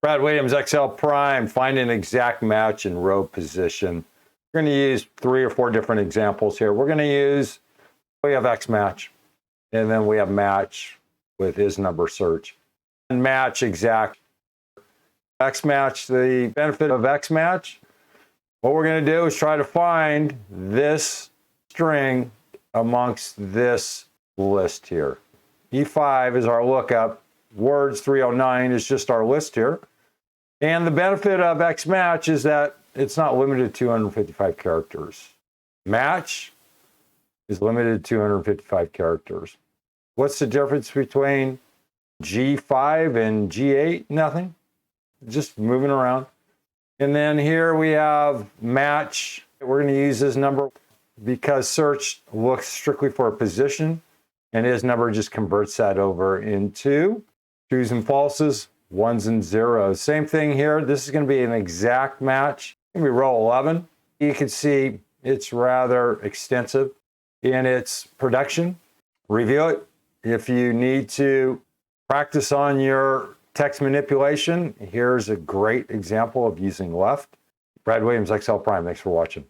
Brad Williams, XL Prime, find an exact match in row position. We're going to use 3 or 4 different examples here. We're going to use, we have XMATCH, and then we have match with isNumber search. And match exact. XMATCH, the benefit of XMATCH, what we're going to do is try to find this string amongst this list here. E5 is our lookup. Words 309 is just our list here. And the benefit of XMATCH is that it's not limited to 255 characters. Match is limited to 255 characters. What's the difference between G5 and G8? Nothing. Just moving around. And then here we have match. We're going to use isNumber because search looks strictly for a position, and isNumber just converts that over into trues and falses, ones and zeros. Same thing here. This is going to be an exact match. It's going to be row 11. You can see it's rather extensive in its production. Review it. If you need to practice on your text manipulation, here's a great example of using left. Brad Williams, XL Prime. Thanks for watching.